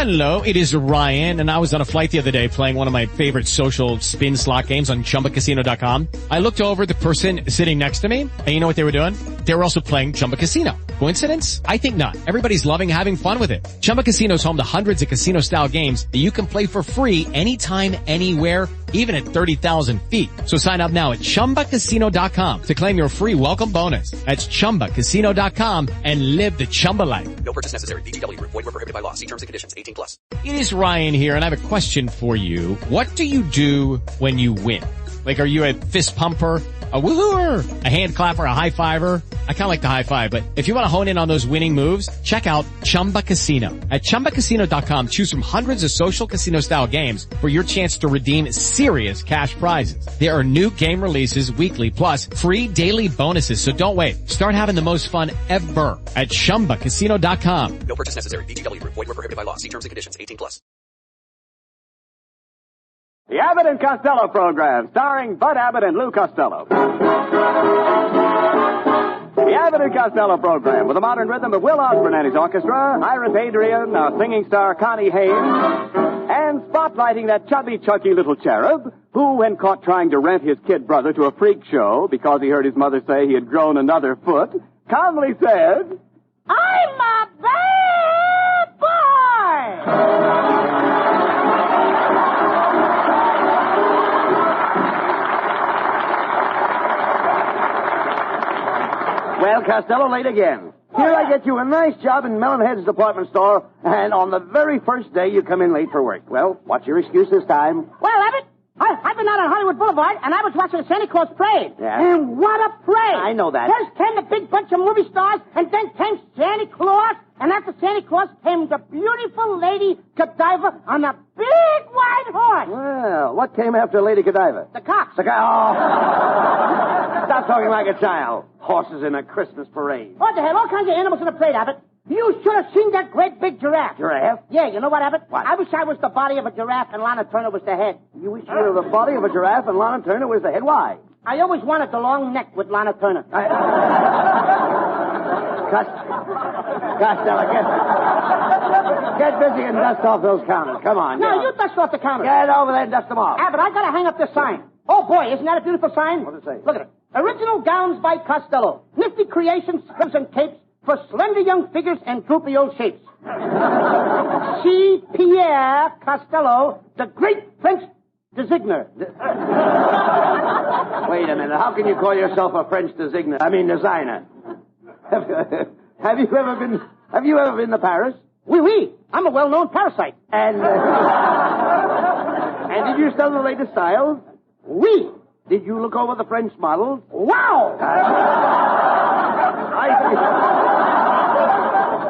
Hello, it is Ryan, and I was on a flight the other day playing one of my favorite social spin slot games on ChumbaCasino.com. I looked over at the person sitting next to me, and you know what they were doing? They were also playing Chumba Casino. Coincidence? I think not. Everybody's loving having fun with it. Chumba Casino is home to hundreds of casino-style games that you can play for free anytime, anywhere, even at 30,000 feet. So sign up now at ChumbaCasino.com to claim your free welcome bonus. That's ChumbaCasino.com and live the Chumba life. No purchase necessary. VGW. Void where prohibited by law. See terms and conditions. 18+. It is Ryan here, and I have a question for you. What do you do when you win? Like, are you a fist pumper, a woohooer, a hand clapper, a high fiver? I kind of like the high five, but if you want to hone in on those winning moves, check out Chumba Casino. At ChumbaCasino.com, choose from hundreds of social casino-style games for your chance to redeem serious cash prizes. There are new game releases weekly, plus free daily bonuses, so don't wait. Start having the most fun ever at ChumbaCasino.com. No purchase necessary. VGW. Void where prohibited by law. See terms and conditions. 18+. The Abbott and Costello program, starring Bud Abbott and Lou Costello. The Abbott and Costello program, with a modern rhythm of Will Osborne and his orchestra, Iris Adrian, our singing star Connie Haynes, and spotlighting that chubby, chunky little cherub who, when caught trying to rent his kid brother to a freak show because he heard his mother say he had grown another foot, calmly said, "I'm a bad boy!" Well, Costello, late again. Here I get you a nice job in Melonhead's department store, and on the very first day you come in late for work. Well, what's your excuse this time? Well, Abbott, I've been out on Hollywood Boulevard, and I was watching the Santa Claus parade. Yeah? And what a parade! I know that. First came the big bunch of movie stars, and then came Santa Claus, and after Santa Claus came the beautiful Lady Godiva on a big white horse. Well, what came after Lady Godiva? The cops. The guy. Oh. Stop talking like a child. Horses in a Christmas parade. Oh, they had all kinds of animals in the parade, Abbott. You should have seen that great big giraffe. Giraffe? Yeah, you know what, Abbott? What? I wish I was the body of a giraffe and Lana Turner was the head. You wish you were the body of a giraffe and Lana Turner was the head. Why? I always wanted the long neck with Lana Turner. Costello, get busy and dust off those counters. Come on. No, you dust off the counter. Get over there and dust them off. Abbott, I gotta hang up this sign. Oh, boy, isn't that a beautiful sign? What does it say? Look at it. Original gowns by Costello. Nifty creations, strips and capes for slender young figures and droopy old shapes. See Pierre Costello, the great French designer. Wait a minute. How can you call yourself a French designer? Have you ever been to Paris? Oui. I'm a well-known parasite. And did you sell the latest styles? Oui. Did you look over the French models? Wow!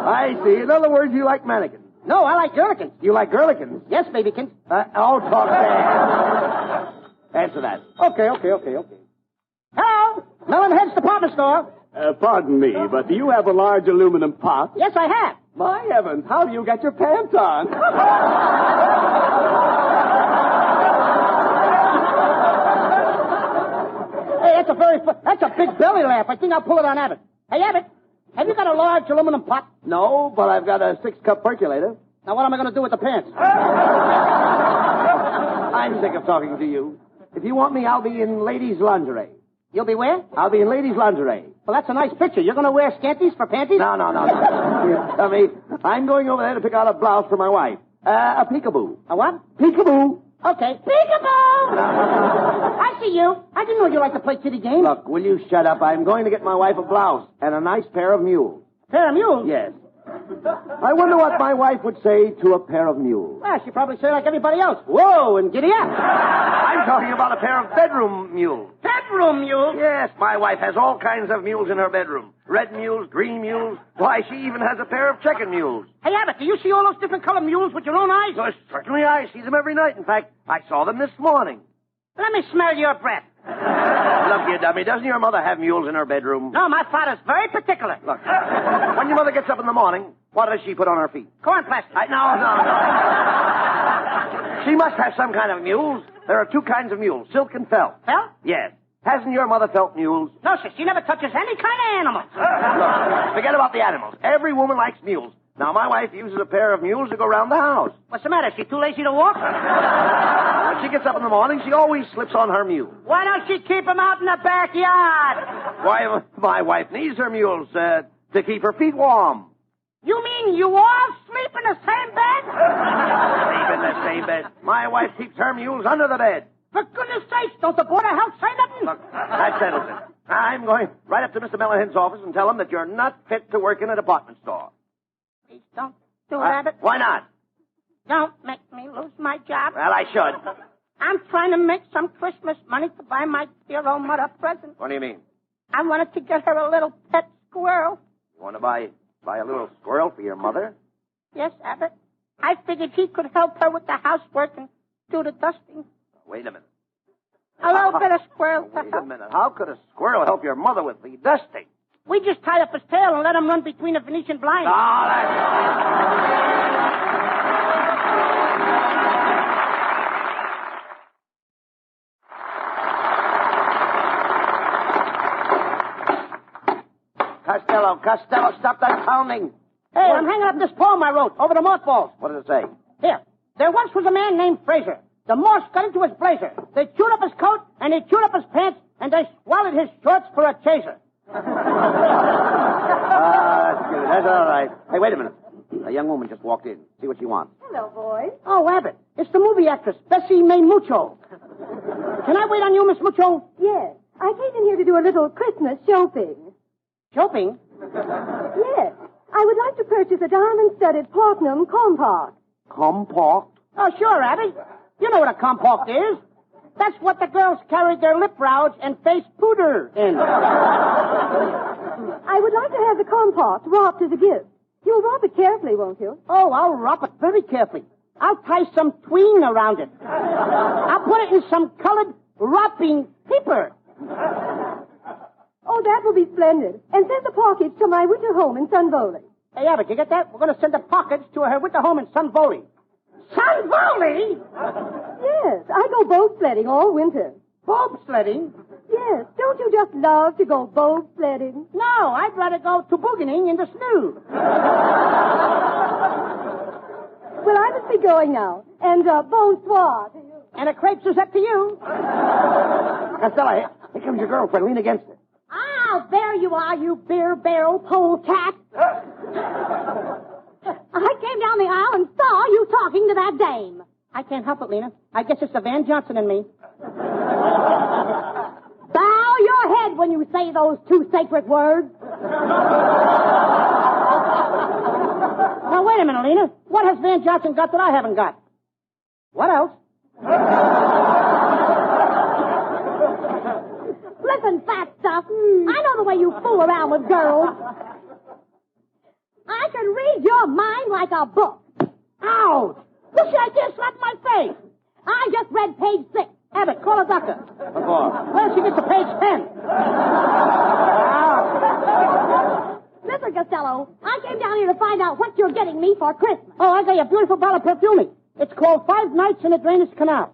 I see. In other words, you like mannequins. No, I like girlikins. You like girlikins? Yes, babykins. I'll talk there. Answer that. Okay. Hello? Melonhead's department store. Pardon me, but do you have a large aluminum pot? Yes, I have. My heavens, how do you get your pants on? Hey, that's a big belly lamp. I think I'll pull it on Abbott. Hey, Abbott, have you got a large aluminum pot? No, but I've got a 6-cup percolator. Now, what am I going to do with the pants? I'm sick of talking to you. If you want me, I'll be in ladies' lingerie. You'll be where? I'll be in ladies' lingerie. Well, that's a nice picture. You're going to wear scanties for panties? No. Tell me, I'm going over there to pick out a blouse for my wife. A peekaboo. A what? Peekaboo. Okay. Peekaboo! I see you. I didn't know you liked to play kitty games. Look, will you shut up? I'm going to get my wife a blouse and a nice pair of mules. Pair of mules? Yes. I wonder what my wife would say to a pair of mules. Well, she'd probably say like everybody else. Whoa, and giddy up. I'm talking about a pair of bedroom mules. Bedroom mules? Yes, my wife has all kinds of mules in her bedroom. Red mules, green mules. Why, she even has a pair of chicken mules. Hey, Abbott, do you see all those different colored mules with your own eyes? So certainly I see them every night. In fact, I saw them this morning. Let me smell your breath. Look, you dummy, doesn't your mother have mules in her bedroom? No, my father's very particular. Look, when your mother gets up in the morning, what does she put on her feet? Corn plaster. No. She must have some kind of mules. There are 2 kinds of mules, silk and felt. Felt? Yes. Hasn't your mother felt mules? No, sir. She never touches any kind of animals. Look, forget about the animals. Every woman likes mules. Now, my wife uses a pair of mules to go around the house. What's the matter? Is she too lazy to walk? When she gets up in the morning, she always slips on her mule. Why don't she keep him out in the backyard? Why, my wife needs her mules to keep her feet warm. You mean you all sleep in the same bed? Sleep in the same bed. My wife keeps her mules under the bed. For goodness sakes, don't the Board of Health say nothing? Look, that settles it. I'm going right up to Mr. Melonhead's office and tell him that you're not fit to work in a department store. Please don't do it, Abbott. Why not? Don't make me lose my job. Well, I should. I'm trying to make some Christmas money to buy my dear old mother a present. What do you mean? I wanted to get her a little pet squirrel. You want to buy a little squirrel for your mother? Yes, Abbott. I figured he could help her with the housework and do the dusting. Wait a minute. A little bit of squirrel to Wait a help. minute. How could a squirrel help your mother with the dusting? We just tie up his tail and let him run between the Venetian blinds. Oh, that's... Costello, stop that pounding. Hey, I'm hanging up this poem I wrote over the mothballs. What does it say? Here. There once was a man named Fraser. The moths got into his blazer. They chewed up his coat, and they chewed up his pants, and they swallowed his shorts for a chaser. That's good. That's all right. Hey, wait a minute. A young woman just walked in. See what she wants. Hello, boys. Oh, Abbott, it's the movie actress, Bessie May Mucho. Can I wait on you, Miss Mucho? Yes. I came in here to do a little Christmas shopping. Shopping? Yes. I would like to purchase a diamond-studded platinum compact. Compact? Oh, sure, Abbott. You know what a compact is. That's what the girls carried their lip rouge and face powder in. I would like to have the compact wrapped as a gift. You'll wrap it carefully, won't you? Oh, I'll wrap it very carefully. I'll tie some twine around it. I'll put it in some colored wrapping paper. Oh, that will be splendid. And send the package to my winter home in Sunvoli. Hey, Abbott, you get that? We're going to send the package to her winter home in Sunvoli. Sunvoli? Yes, I go boat sledding all winter. Bob sledding? Yes, don't you just love to go boat sledding? No, I'd rather go tobogganing in the snow. Well, I must be going now. And bonsoir to you. And a crepe Suzette to you. Costello, here comes your girlfriend. Lean against her. Ah, there you are, you beer barrel polecat. I came down the aisle and saw you talking to that dame. I can't help it, Lena. I guess it's the Van Johnson in me. Bow your head when you say those two sacred words. Now, wait a minute, Lena. What has Van Johnson got that I haven't got? What else? Listen, fat stuff. I know the way you fool around with girls. I can read your mind like a book. Ouch! Look, I just slapped my face. I just read page 6. Abbott, call a doctor. What for? Well, she gets to page 10. Listen, Costello, I came down here to find out what you're getting me for Christmas. Oh, I got you a beautiful bottle of perfume. It's called 5 Nights in a Drainage Canal.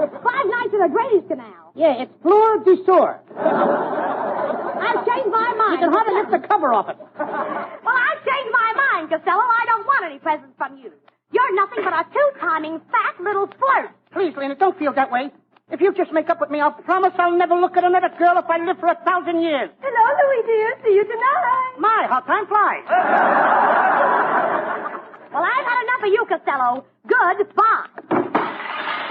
5 nights in a drainage canal. Yeah, it's Fleur du Sour. I've changed my mind. You can hardly lift the cover off it. Well, I've changed my mind, Costello. I don't want any presents from you. You're nothing but a two-timing, fat little flirt. Please, Lena, don't feel that way. If you just make up with me, I'll promise I'll never look at another girl if I live for 1,000 years. Hello, Louie, dear. See you tonight. My, how time flies. Well, I've had enough of you, Costello. Goodbye.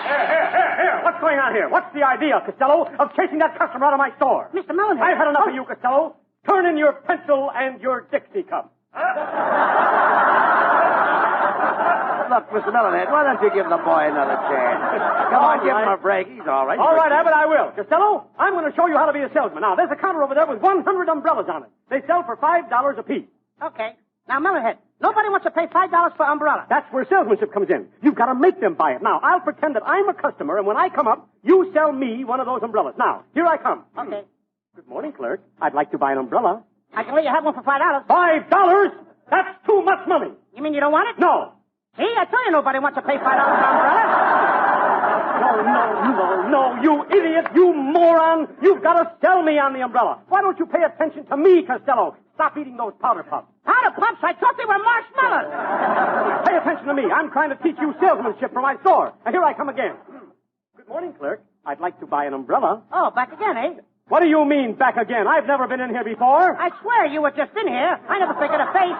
Here. What's going on here? What's the idea, Costello, of chasing that customer out of my store? Mr. Melonhead. I've had enough of you, Costello. Turn in your pencil and your Dixie cup. Look, Mr. Melonhead, why don't you give the boy another chance? Come on, give him a break. He's all right. All right, Abbott, I will. Costello, I'm going to show you how to be a salesman. Now, there's a counter over there with 100 umbrellas on it. They sell for $5 apiece. Okay. Now, Melonhead, nobody wants to pay $5 for umbrella. That's where salesmanship comes in. You've got to make them buy it. Now, I'll pretend that I'm a customer, and when I come up, you sell me one of those umbrellas. Now, here I come. Okay. Good morning, clerk. I'd like to buy an umbrella. I can let you have one for $5. $5? That's too much money. You mean you don't want it? No. See, I tell you nobody wants to pay $5 for umbrella. No, you idiot, you moron. You've got to sell me on the umbrella. Why don't you pay attention to me, Costello? Stop eating those powder puffs. Powder puffs? I thought they were marshmallows. Pay attention to me. I'm trying to teach you salesmanship for my store. And here I come again. Good morning, clerk. I'd like to buy an umbrella. Oh, back again, eh? What do you mean, back again? I've never been in here before. I swear you were just in here. I never forget a face,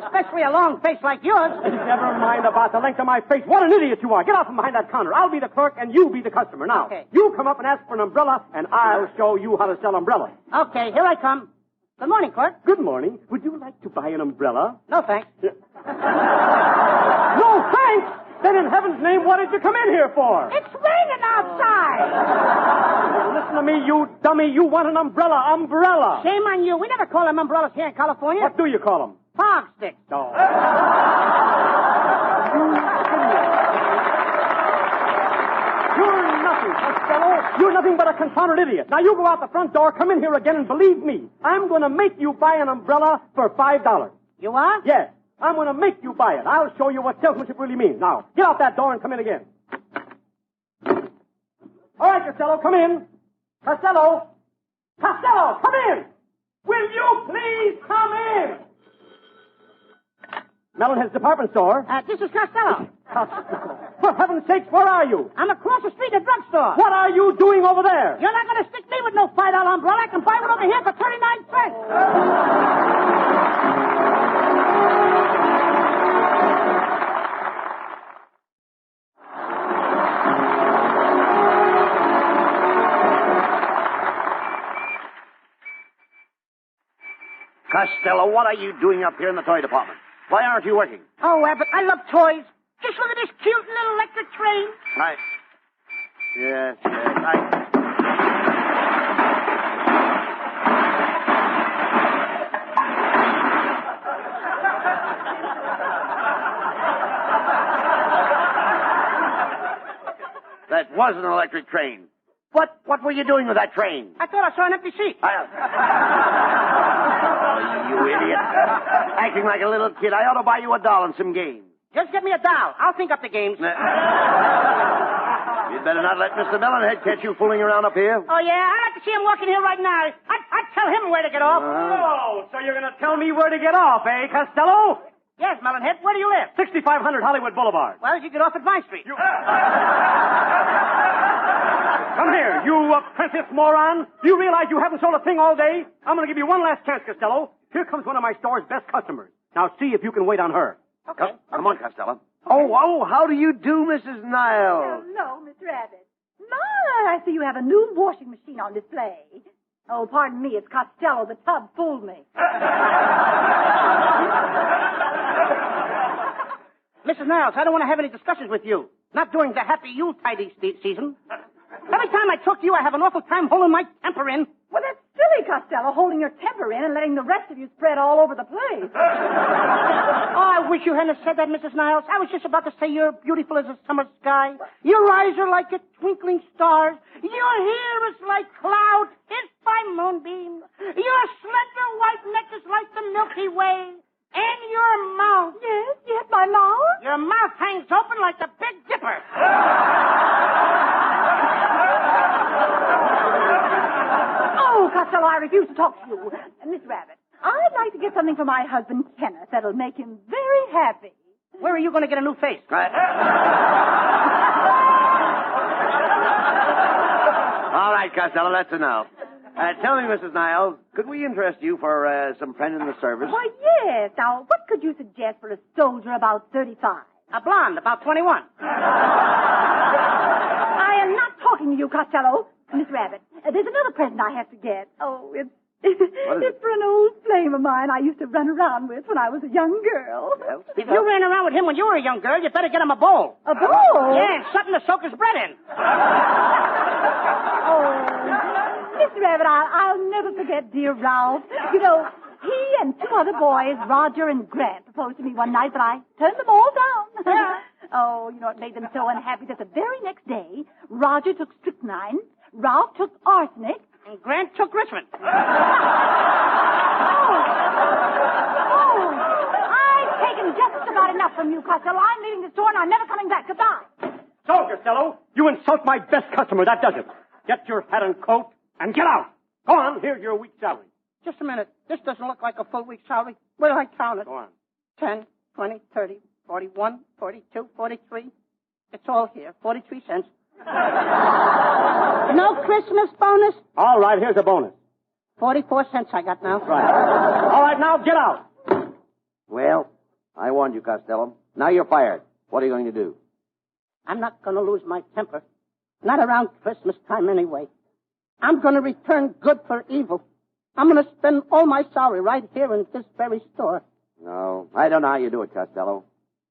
especially a long face like yours. Never mind about the length of my face. What an idiot you are. Get out from behind that counter. I'll be the clerk and you be the customer. Now, Okay. You come up and ask for an umbrella, and I'll show you how to sell umbrellas. Okay, here I come. Good morning, clerk. Good morning. Would you like to buy an umbrella? No, thanks. No, thanks! Then in heaven's name, what did you come in here for? It's raining outside. Listen to me, you dummy. You want an umbrella. Umbrella. Shame on you. We never call them umbrellas here in California. What do you call them? Fog sticks. Oh. You're nothing, Costello. You're nothing but a confounded idiot. Now you go out the front door, come in here again, and believe me, I'm going to make you buy an umbrella for $5. You are? Yes. I'm going to make you buy it. I'll show you what salesmanship really means. Now, get out that door and come in again. All right, Costello, come in. Costello! Costello, come in! Will you please come in? Melonhead's department store. This is Costello. Costello. For heaven's sakes, where are you? I'm across the street at the drugstore. What are you doing over there? You're not going to stick me with no $5 umbrella. I can buy one over here for 39 cents. Costello, what are you doing up here in the toy department? Why aren't you working? Oh, Abbott, I love toys. Just look at this cute little electric train. Yes. That was an electric train. What were you doing with that train? I thought I saw an empty seat. Oh, you idiot. Acting like a little kid. I ought to buy you $1 and some games. Just get me a doll. I'll think up the games. You'd better not let Mr. Melonhead catch you fooling around up here. Oh, yeah? I'd like to see him walking here right now. I'd tell him where to get off. Oh, so you're going to tell me where to get off, eh, Costello? Yes, Melonhead. Where do you live? 6500 Hollywood Boulevard. Well, you get off at my street. Come here, you apprentice moron. Do you realize you haven't sold a thing all day? I'm going to give you one last chance, Costello. Here comes one of my store's best customers. Now see if you can wait on her. Okay. Come on, Costello. Oh, how do you do, Mrs. Niles? Hello, Mr. Abbott. My, I see you have a new washing machine on display. Oh, pardon me, it's Costello. The tub fooled me. Mrs. Niles, I don't want to have any discussions with you. Not during the happy Yuletide season. Every time I talk to you, I have an awful time holding my temper in. Well, that's silly, Costello, holding your temper in and letting the rest of you spread all over the place. Oh, I wish you hadn't said that, Mrs. Niles. I was just about to say you're beautiful as a summer sky. Your eyes are like a twinkling stars. Your hair is like clouds hit by moonbeams. Your slender white neck is like the Milky Way. And your mouth. Yes, my mouth? Your mouth hangs open like the Big Dipper. Oh, Costello, I refuse to talk to you. Miss Rabbit, I'd like to get something for my husband, Kenneth, that'll make him very happy. Where are you going to get a new face? All right, Costello, that's enough. Tell me, Mrs. Niles, could we interest you for some friend in the service? Why, yes. Now, what could you suggest for a soldier about 35? A blonde, about 21. I am not talking to you, Costello. Miss Rabbit, there's another present I have to get. Oh, it's for an old flame of mine I used to run around with when I was a young girl. Well, If you ran around with him when you were a young girl, you better get him a bowl. A bowl? Yeah, something to soak his bread in. Oh, Miss Rabbit, I'll never forget dear Ralph. You know, he and two other boys, Roger and Grant, proposed to me one night, but I turned them all down. Yeah. Oh, you know, it made them so unhappy that the very next day, Roger took strychnine, Ralph took arsenic, And Grant took Richmond. I've taken just about enough from you, Costello. I'm leaving the store and I'm never coming back. Goodbye. So, Costello, you insult my best customer. That does it. Get your hat and coat and get out. Go on. Here's your week's salary. Just a minute. This doesn't look like a full week's salary. Where do I count it? Go on. 10, 20, 30, 41, 42, 43. It's all here. 43 cents. No Christmas bonus? All right, here's a bonus. 44 cents I got now. Right. All right, now get out. Well, I warned you, Costello. Now you're fired. What are you going to do? I'm not going to lose my temper. Not around Christmas time anyway. I'm going to return good for evil. I'm going to spend all my salary right here in this very store. No, I don't know how you do it, Costello.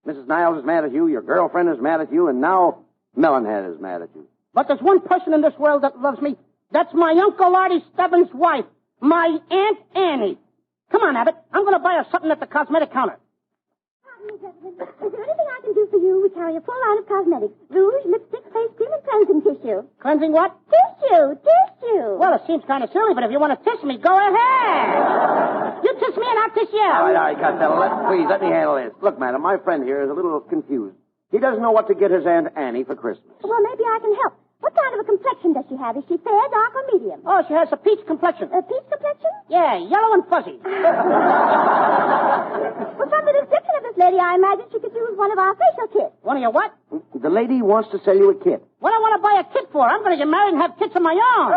Mrs. Niles is mad at you, your girlfriend is mad at you, and now Melonhead is mad at you. But there's one person in this world that loves me. That's my Uncle Artie Stebbins' wife, my Aunt Annie. Come on, Abbott. I'm going to buy her something at the cosmetic counter. Pardon me, gentlemen. Is there anything I can do for you? We carry a full line of cosmetics. Rouge, lipstick, face cream, and cleansing tissue. Cleansing what? Tissue. Well, it seems kind of silly, but if you want to kiss me, go ahead. You kiss me and I'll kiss you. All right, Costello. Please, let me handle this. Look, madam, my friend here is a little confused. He doesn't know what to get his Aunt Annie for Christmas. Well, maybe I can help. What kind of a complexion does she have? Is she fair, dark, or medium? Oh, she has a peach complexion. A peach complexion? Yeah, yellow and fuzzy. Well, from the description of this lady, I imagine she could use one of our facial kits. One of your what? The lady wants to sell you a kit. What I want to buy a kit for? I'm going to get married and have kits of my own.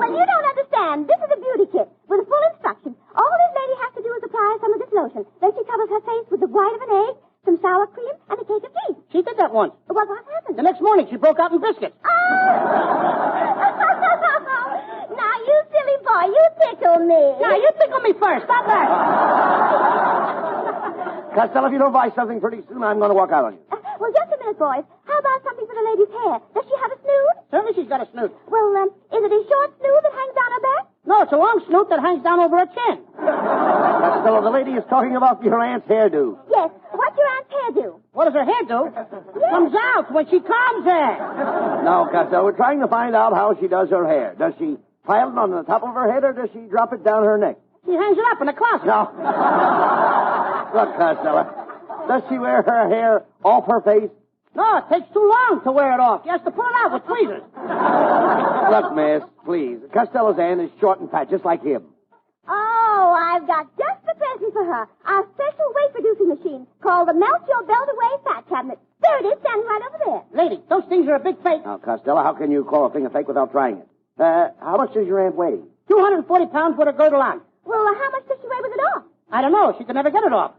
Well, you don't understand. This is a beauty kit with full instructions. All this lady has to do is apply some of this lotion. Then she covers her face with the white of an egg, some sour cream, and a cake of tea. She did that once. Well, what happened? The next morning, she broke out in biscuits. Oh! Now, you silly boy, you tickle me. Now, you tickle me first. Stop that. Costello, if you don't buy something pretty soon, I'm going to walk out on you. Well, just a minute, boys. How about something for the lady's hair? Does she have a snood? Certainly she's got a snoot. Well, is it a short snood that hangs down her back? No, it's a long snoot that hangs down over her chin. Costello, the lady is talking about your aunt's hairdo. Yes. What's your aunt's hair do? What does her hair do? Comes out when she combs it. No, Costello, we're trying to find out how she does her hair. Does she pile it on the top of her head, or does she drop it down her neck? She hangs it up in the closet. No. Look, Costello, does she wear her hair off her face? No, it takes too long to wear it off. She has to pull it out with tweezers. Look, miss, please. Costello's aunt is short and fat, just like him. Oh, I've got just the present for her. Our special weight-reducing machine called the Melt Your Belt Away Fat Cabinet. There it is, standing right over there. Lady, those things are a big fake. Now, Costello, how can you call a thing a fake without trying it? How much does your aunt weigh? 240 pounds with a girdle on. Well, how much does she weigh with it off? I don't know. She could never get it off.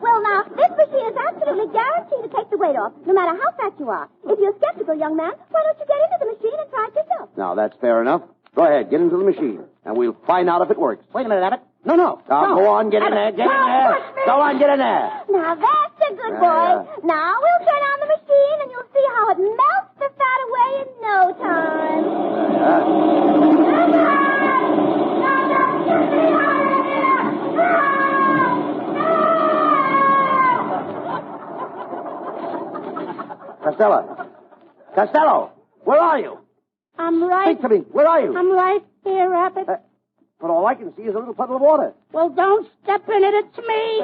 Well, now, this machine is absolutely guaranteed to take the weight off, no matter how fat you are. If you're skeptical, young man, why don't you get into the machine and try it yourself? Now, that's fair enough. Go ahead, get into the machine, and we'll find out if it works. Wait a minute, Abbott. No. Go on, get in there, get in there. Go on, get in there. Now, that's a good boy. Now, we'll turn on the machine, and you'll see how it melts the fat away in no time. Costello, where are you? I'm right. Speak to me. Where are you? I'm right here, Abbott. But all I can see is a little puddle of water. Well, don't step in it. It's me.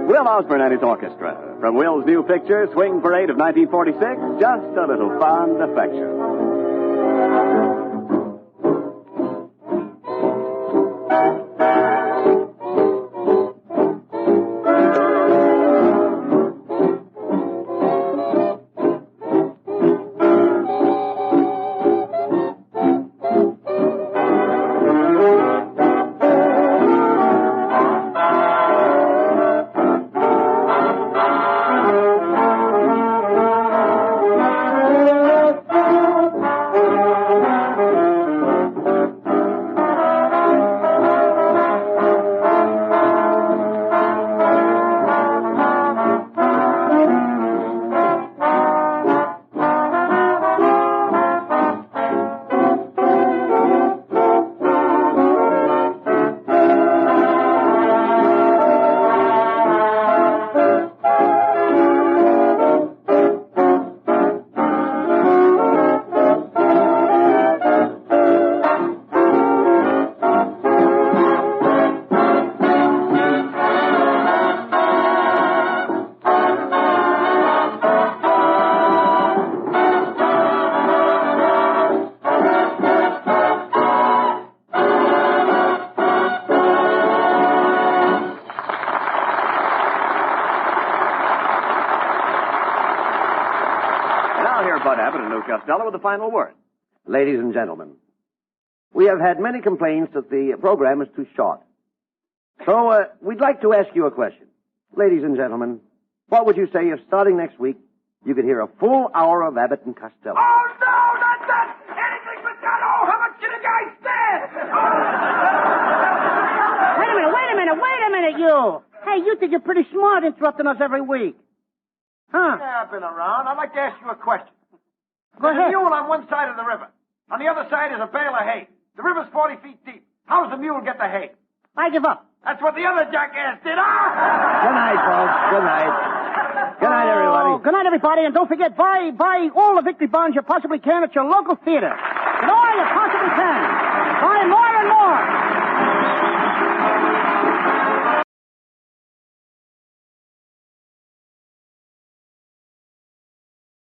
Will Osborne and his orchestra. From Will's new picture, Swing Parade of 1946, just a little fond affection. Costello with the final word. Ladies and gentlemen, we have had many complaints that the program is too short. So, we'd like to ask you a question. Ladies and gentlemen, what would you say if starting next week you could hear a full hour of Abbott and Costello? Oh, no, not that! Anything but that! Oh, how much did the guy stand? Wait a minute, you. Hey, you think you're pretty smart interrupting us every week. Huh? Yeah, I've been around. I'd like to ask you a question. Go There's ahead. a mule on one side of the river. On the other side is a bale of hay. The river's 40 feet deep. How does the mule get the hay? I give up. That's what the other jackass did. Ah! Good night, folks. Good night. Good night, everybody. Oh, good night, everybody, and don't forget, buy all the victory bonds you possibly can at your local theater. Get all you possibly can. Buy more and more.